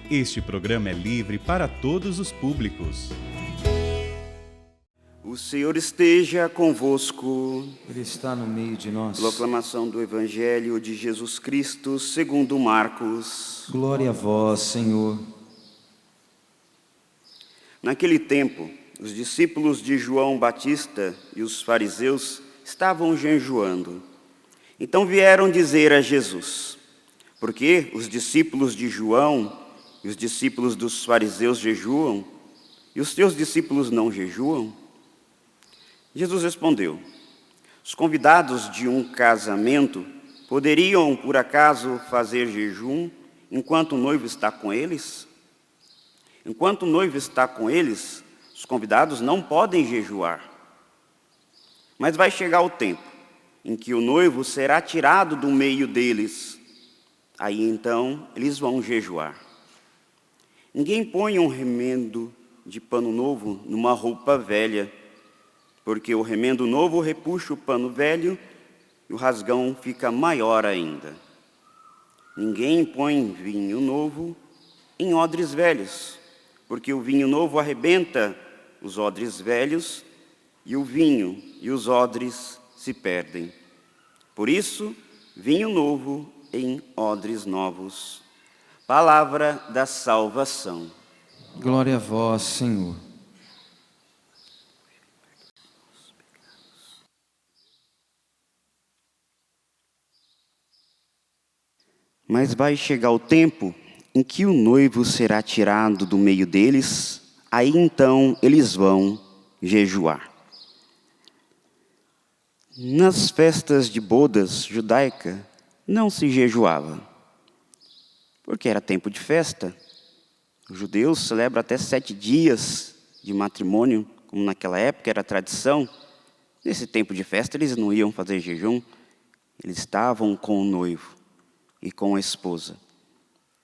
Este programa é livre para todos os públicos. O Senhor esteja convosco. Ele está no meio de nós. Proclamação do Evangelho de Jesus Cristo segundo Marcos. Glória a vós, Senhor. Naquele tempo, os discípulos de João Batista e os fariseus estavam jejuando. Então vieram dizer a Jesus: por que os discípulos de João e os discípulos dos fariseus jejuam, e os teus discípulos não jejuam? Jesus respondeu: os convidados de um casamento poderiam, por acaso, fazer jejum enquanto o noivo está com eles? Enquanto o noivo está com eles, os convidados não podem jejuar. Mas vai chegar o tempo em que o noivo será tirado do meio deles. Aí então eles vão jejuar. Ninguém põe um remendo de pano novo numa roupa velha, porque o remendo novo repuxa o pano velho e o rasgão fica maior ainda. Ninguém põe vinho novo em odres velhos, porque o vinho novo arrebenta os odres velhos e o vinho e os odres se perdem. Por isso, vinho novo em odres novos. Palavra da salvação. Glória a vós, Senhor. Mas vai chegar o tempo em que o noivo será tirado do meio deles, aí então eles vão jejuar. Nas festas de bodas judaica não se jejuava, porque era tempo de festa. Os judeus celebram até 7 dias de matrimônio, como naquela época era tradição. Nesse tempo de festa eles não iam fazer jejum, eles estavam com o noivo e com a esposa.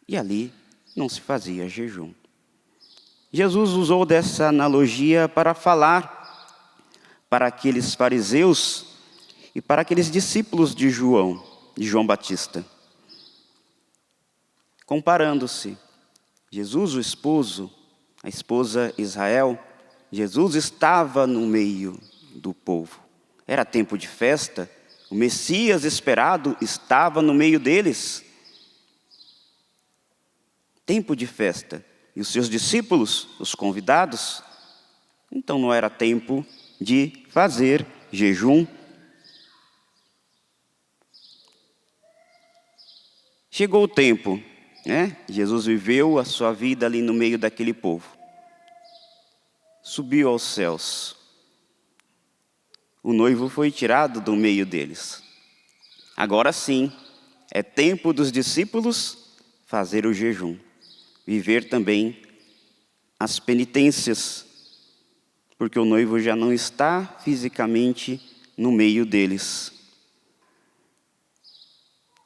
E ali não se fazia jejum. Jesus usou dessa analogia para falar para aqueles fariseus e para aqueles discípulos de João Batista. Comparando-se, Jesus, o esposo, a esposa Israel, Jesus estava no meio do povo. Era tempo de festa, o Messias esperado estava no meio deles. Tempo de festa. E os seus discípulos, os convidados, então não era tempo de fazer jejum. Chegou o tempo, né? Jesus viveu a sua vida ali no meio daquele povo. Subiu aos céus. O noivo foi tirado do meio deles. Agora sim, é tempo dos discípulos fazer o jejum. Viver também as penitências, porque o noivo já não está fisicamente no meio deles.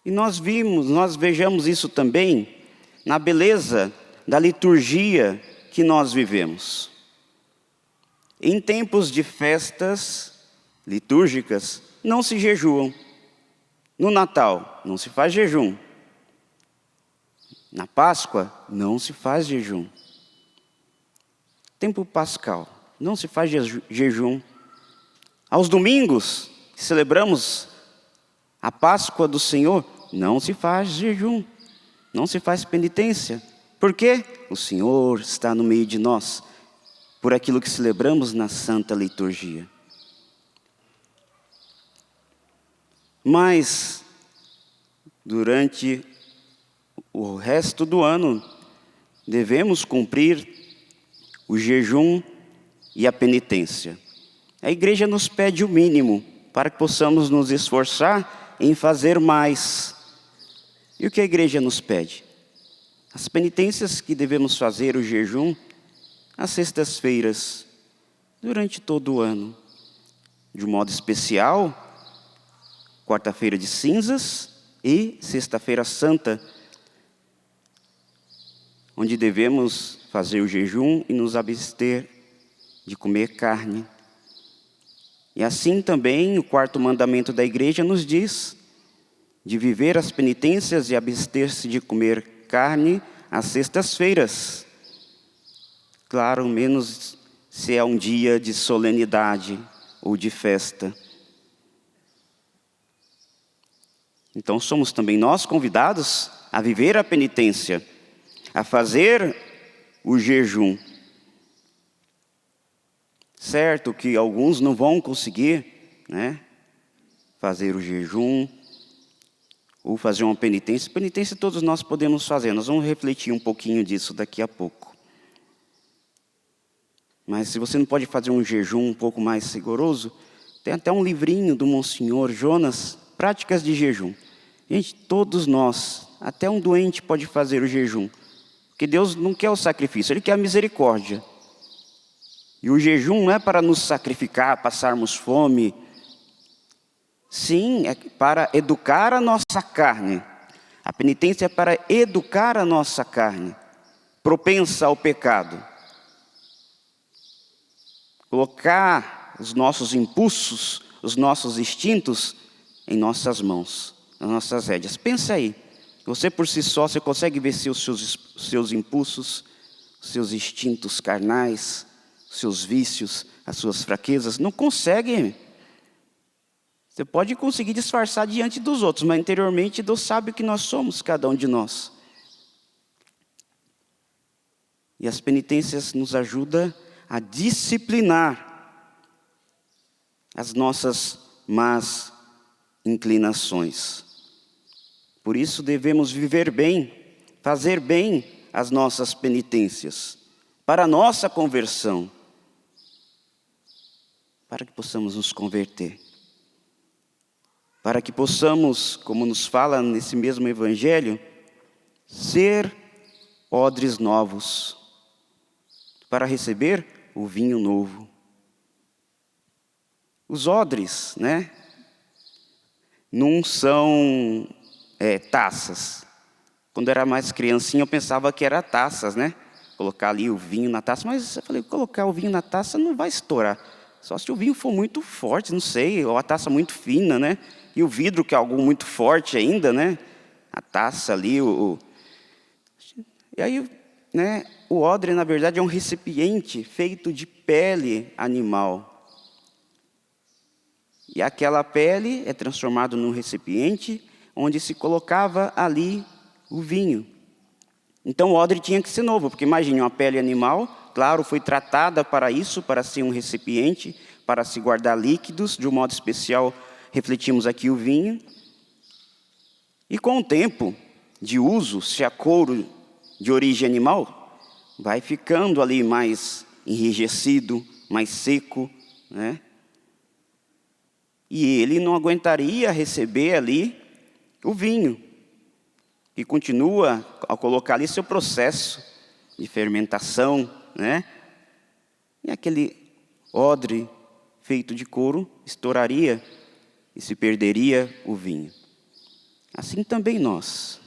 E nós vejamos isso também na beleza da liturgia que nós vivemos. Em tempos de festas litúrgicas, não se jejuam. No Natal, não se faz jejum. Na Páscoa, não se faz jejum. Tempo pascal, não se faz jejum. Aos domingos, que celebramos a Páscoa do Senhor, não se faz jejum. Não se faz penitência. Por quê? O Senhor está no meio de nós, por aquilo que celebramos na Santa Liturgia. Mas, durante o resto do ano, devemos cumprir o jejum e a penitência. A igreja nos pede o mínimo para que possamos nos esforçar em fazer mais. E o que a igreja nos pede? As penitências que devemos fazer, o jejum, às sextas-feiras, durante todo o ano. De um modo especial, quarta-feira de cinzas e sexta-feira santa, onde devemos fazer o jejum e nos abster de comer carne. E assim também o 4º mandamento da igreja nos diz de viver as penitências e abster-se de comer carne às sextas-feiras. Claro, menos se é um dia de solenidade ou de festa. Então somos também nós convidados a viver a penitência, a fazer o jejum. Certo que alguns não vão conseguir, né, fazer o jejum ou fazer uma penitência. Penitência todos nós podemos fazer, nós vamos refletir um pouquinho disso daqui a pouco. Mas se você não pode fazer um jejum um pouco mais rigoroso, tem até um livrinho do Monsenhor Jonas, Práticas de Jejum. Gente, todos nós, até um doente pode fazer o jejum. Porque Deus não quer o sacrifício, Ele quer a misericórdia. E o jejum não é para nos sacrificar, passarmos fome. Sim, é para educar a nossa carne. A penitência é para educar a nossa carne, propensa ao pecado. Colocar os nossos impulsos, os nossos instintos em nossas mãos, nas nossas rédeas. Pensa aí, você por si só, você consegue vencer os seus impulsos, os seus instintos carnais, os seus vícios, as suas fraquezas? Não consegue. Você pode conseguir disfarçar diante dos outros, mas interiormente Deus sabe o que nós somos, cada um de nós. E as penitências nos ajudam a disciplinar as nossas más inclinações. Por isso devemos viver bem, fazer bem as nossas penitências, para a nossa conversão, para que possamos nos converter, para que possamos, como nos fala nesse mesmo evangelho, ser odres novos, para receber o vinho novo. Os odres, né, não são taças. Quando eu era mais criancinha, eu pensava que era taças, né? Colocar ali o vinho na taça, mas eu falei, colocar o vinho na taça não vai estourar. Só se o vinho for muito forte, não sei, ou a taça muito fina, né? E o vidro, que é algo muito forte ainda, né? A taça ali, E aí, né, o odre, na verdade, é um recipiente feito de pele animal. E aquela pele é transformada num recipiente onde se colocava ali o vinho. Então o odre tinha que ser novo, porque imagine uma pele animal, claro, foi tratada para isso, para ser um recipiente, para se guardar líquidos, de um modo especial, refletimos aqui o vinho. E com o tempo de uso, se a couro de origem animal, vai ficando ali mais enrijecido, mais seco, né? E ele não aguentaria receber ali o vinho. E continua a colocar ali seu processo de fermentação, né? E aquele odre feito de couro estouraria e se perderia o vinho. Assim também nós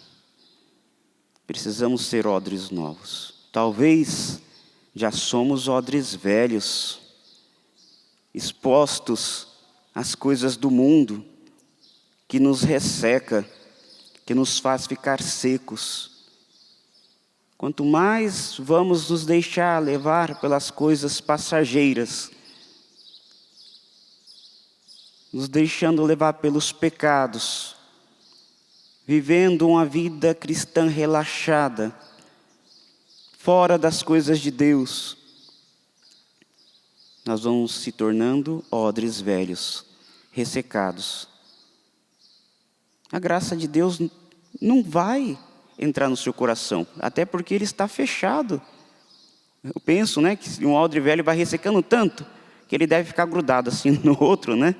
precisamos ser odres novos. Talvez já somos odres velhos, expostos às coisas do mundo, que nos resseca, que nos faz ficar secos. Quanto mais vamos nos deixar levar pelas coisas passageiras, nos deixando levar pelos pecados, vivendo uma vida cristã relaxada, fora das coisas de Deus, nós vamos se tornando odres velhos, ressecados. A graça de Deus não vai entrar no seu coração, até porque ele está fechado. Eu penso, né, que um odre velho vai ressecando tanto, que ele deve ficar grudado assim no outro, né?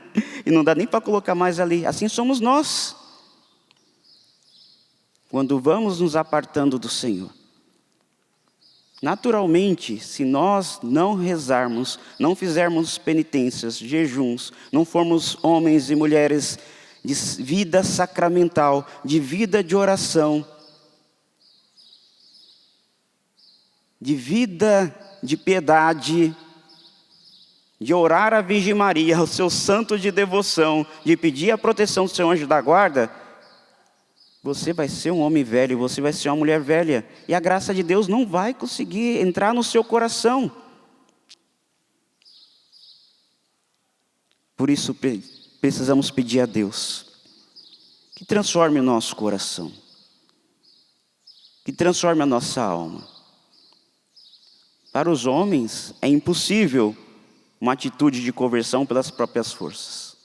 E não dá nem para colocar mais ali. Assim somos nós. Quando vamos nos apartando do Senhor. Naturalmente, se nós não rezarmos, não fizermos penitências, jejuns, não formos homens e mulheres de vida sacramental, de vida de oração, de vida de piedade, de orar a Virgem Maria, o seu santo de devoção, de pedir a proteção do seu anjo da guarda, Você vai ser um homem velho, você vai ser uma mulher velha, e a graça de Deus não vai conseguir entrar no seu coração. Por isso precisamos pedir a Deus que transforme o nosso coração, que transforme a nossa alma. Para os homens é impossível uma atitude de conversão pelas próprias forças,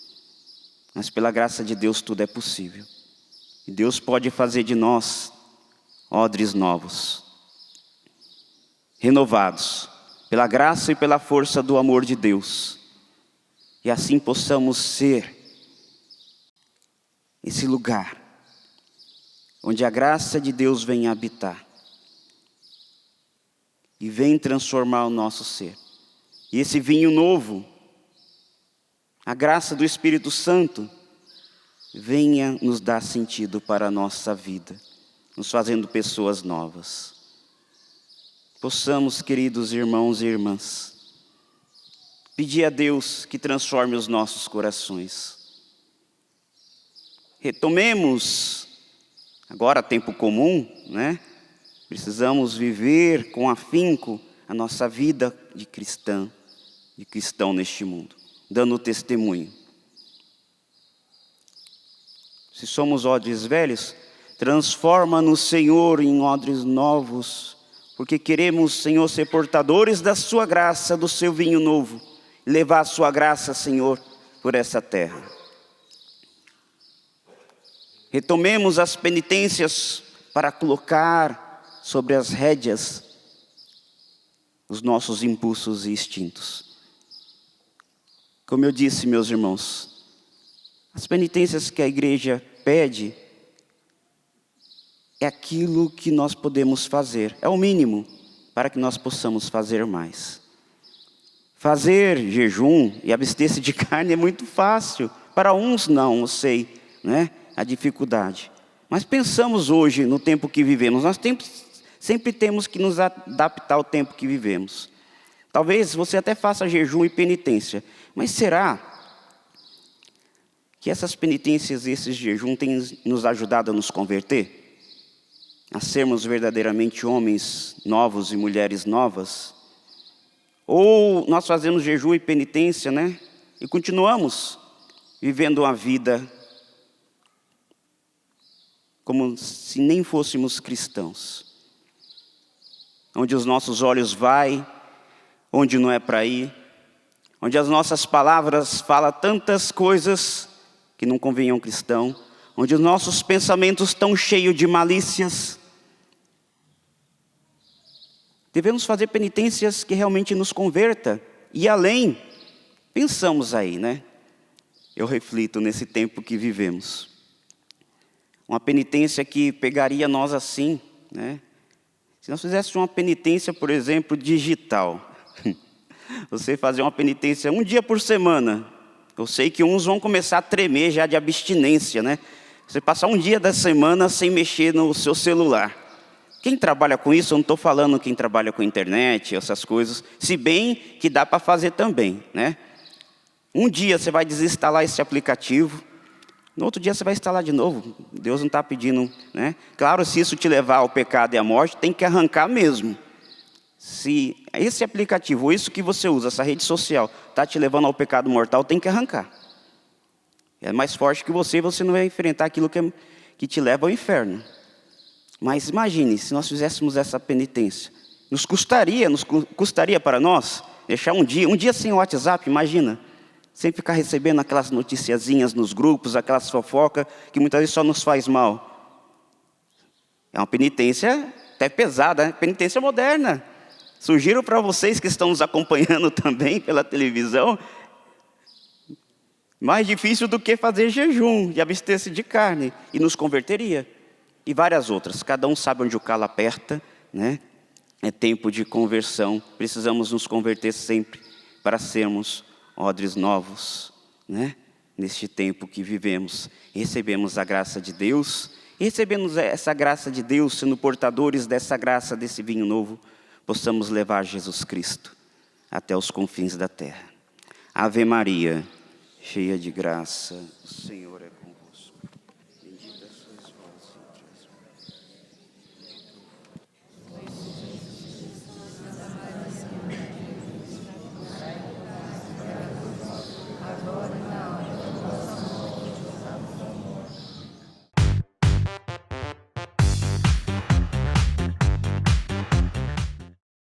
mas pela graça de Deus tudo é possível. E Deus pode fazer de nós odres novos, renovados, pela graça e pela força do amor de Deus. E assim possamos ser esse lugar onde a graça de Deus vem habitar e vem transformar o nosso ser. E esse vinho novo, a graça do Espírito Santo, venha nos dar sentido para a nossa vida, nos fazendo pessoas novas. Possamos, queridos irmãos e irmãs, pedir a Deus que transforme os nossos corações. Retomemos, agora tempo comum, né? Precisamos viver com afinco a nossa vida de cristão neste mundo, dando testemunho. Se somos odres velhos, transforma-nos, Senhor, em odres novos, porque queremos, Senhor, ser portadores da sua graça, do seu vinho novo, levar a sua graça, Senhor, por essa terra. Retomemos as penitências para colocar sobre as rédeas os nossos impulsos e instintos. Como eu disse, meus irmãos, as penitências que a igreja pede é aquilo que nós podemos fazer, é o mínimo para que nós possamos fazer mais. Fazer jejum e abster-se de carne é muito fácil. Para uns não, eu sei, né? A dificuldade. Mas pensamos hoje no tempo que vivemos. Nós sempre temos que nos adaptar ao tempo que vivemos. Talvez você até faça jejum e penitência. Mas será que essas penitências e esses jejum têm nos ajudado a nos converter? A sermos verdadeiramente homens novos e mulheres novas? Ou nós fazemos jejum e penitência, né? E continuamos vivendo uma vida como se nem fôssemos cristãos. Onde os nossos olhos vai, onde não é para ir. Onde as nossas palavras falam tantas coisas que não convêm a um cristão. Onde os nossos pensamentos estão cheios de malícias. Devemos fazer penitências que realmente nos converta. E além, pensamos aí, né? Eu reflito nesse tempo que vivemos. Uma penitência que pegaria nós assim, né? Se nós fizéssemos uma penitência, por exemplo, digital. Você fazer uma penitência um dia por semana. Eu sei que uns vão começar a tremer já de abstinência, né? Você passar um dia da semana sem mexer no seu celular. Quem trabalha com isso, eu não estou falando quem trabalha com internet, essas coisas, se bem que dá para fazer também, né? Um dia você vai desinstalar esse aplicativo, no outro dia você vai instalar de novo. Deus não está pedindo, né? Claro, se isso te levar ao pecado e à morte, tem que arrancar mesmo. Se esse aplicativo, ou isso que você usa, essa rede social, está te levando ao pecado mortal, tem que arrancar. É mais forte que você não vai enfrentar aquilo que te leva ao inferno. Mas imagine, se nós fizéssemos essa penitência, nos custaria para nós deixar um dia sem o WhatsApp, imagina, sem ficar recebendo aquelas noticiazinhas nos grupos, aquelas fofocas que muitas vezes só nos faz mal. É uma penitência até pesada, né? Penitência moderna. Sugiro para vocês que estão nos acompanhando também pela televisão, mais difícil do que fazer jejum e abster-se de carne, e nos converteria. E várias outras, cada um sabe onde o calo aperta, né? É tempo de conversão, precisamos nos converter sempre para sermos odres novos, né? Neste tempo que vivemos, recebemos a graça de Deus, e recebemos essa graça de Deus, sendo portadores dessa graça, desse vinho novo, possamos levar Jesus Cristo até os confins da terra. Ave Maria, cheia de graça, o Senhor